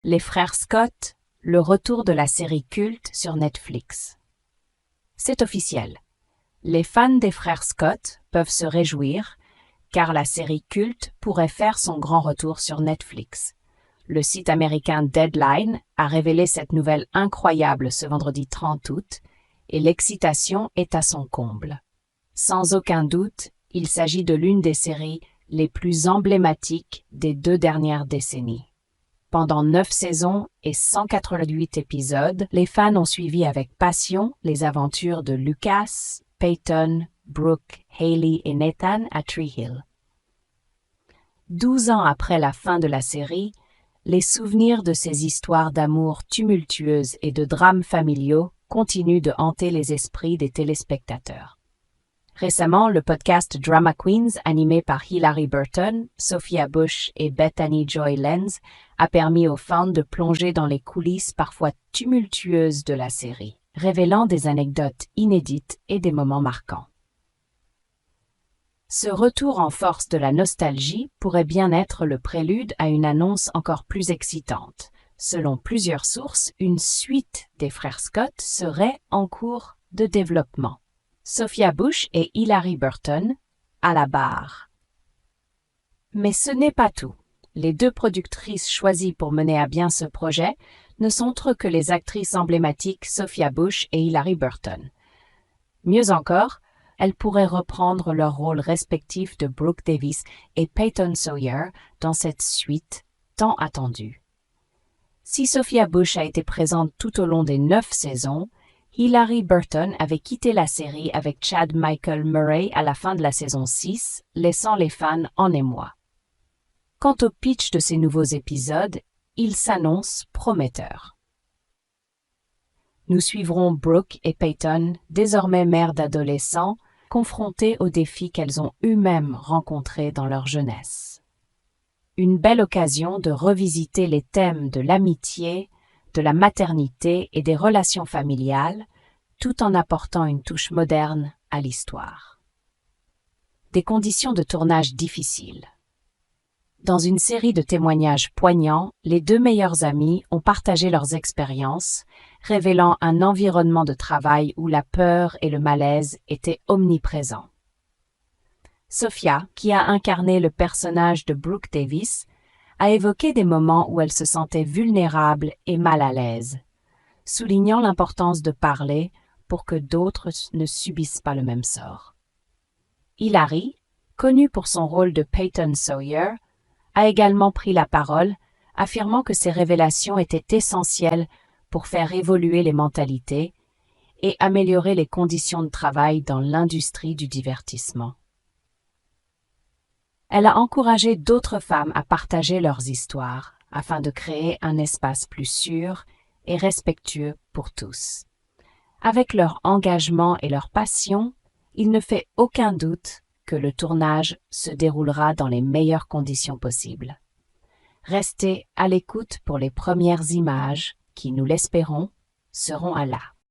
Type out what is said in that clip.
Les frères Scott, le retour de la série culte sur Netflix. C'est officiel. Les fans des frères Scott peuvent se réjouir, car la série culte pourrait faire son grand retour sur Netflix. Le site américain Deadline a révélé cette nouvelle incroyable ce vendredi 30 août, et l'excitation est à son comble. Sans aucun doute, il s'agit de l'une des séries les plus emblématiques des 2 dernières décennies. Pendant 9 saisons et 188 épisodes, les fans ont suivi avec passion les aventures de Lucas, Peyton, Brooke, Hailey et Nathan à Tree Hill. 12 ans après la fin de la série, les souvenirs de ces histoires d'amour tumultueuses et de drames familiaux continuent de hanter les esprits des téléspectateurs. Récemment, le podcast Drama Queens, animé par Hilarie Burton, Sophia Bush et Bethany Joy Lenz, a permis aux fans de plonger dans les coulisses parfois tumultueuses de la série, révélant des anecdotes inédites et des moments marquants. Ce retour en force de la nostalgie pourrait bien être le prélude à une annonce encore plus excitante. Selon plusieurs sources, une suite des frères Scott serait en cours de développement. Sophia Bush et Hilarie Burton à la barre. Mais ce n'est pas tout. Les 2 productrices choisies pour mener à bien ce projet ne sont autres que les actrices emblématiques Sophia Bush et Hilarie Burton. Mieux encore, elles pourraient reprendre leurs rôles respectifs de Brooke Davis et Peyton Sawyer dans cette suite tant attendue. Si Sophia Bush a été présente tout au long des 9 saisons, Hilarie Burton avait quitté la série avec Chad Michael Murray à la fin de la saison 6, laissant les fans en émoi. Quant au pitch de ces nouveaux épisodes, il s'annonce prometteur. Nous suivrons Brooke et Peyton, désormais mères d'adolescents, confrontées aux défis qu'elles ont eux-mêmes rencontrés dans leur jeunesse. Une belle occasion de revisiter les thèmes de l'amitié, de la maternité et des relations familiales, tout en apportant une touche moderne à l'histoire. Des conditions de tournage difficiles. Dans une série de témoignages poignants, les 2 meilleures amies ont partagé leurs expériences, révélant un environnement de travail où la peur et le malaise étaient omniprésents. Sophia, qui a incarné le personnage de Brooke Davis, a évoqué des moments où elle se sentait vulnérable et mal à l'aise, soulignant l'importance de parler pour que d'autres ne subissent pas le même sort. Hilarie, connue pour son rôle de Peyton Sawyer, a également pris la parole, affirmant que ces révélations étaient essentielles pour faire évoluer les mentalités et améliorer les conditions de travail dans l'industrie du divertissement. Elle a encouragé d'autres femmes à partager leurs histoires afin de créer un espace plus sûr et respectueux pour tous. Avec leur engagement et leur passion, il ne fait aucun doute que le tournage se déroulera dans les meilleures conditions possibles. Restez à l'écoute pour les premières images qui, nous l'espérons, seront à la.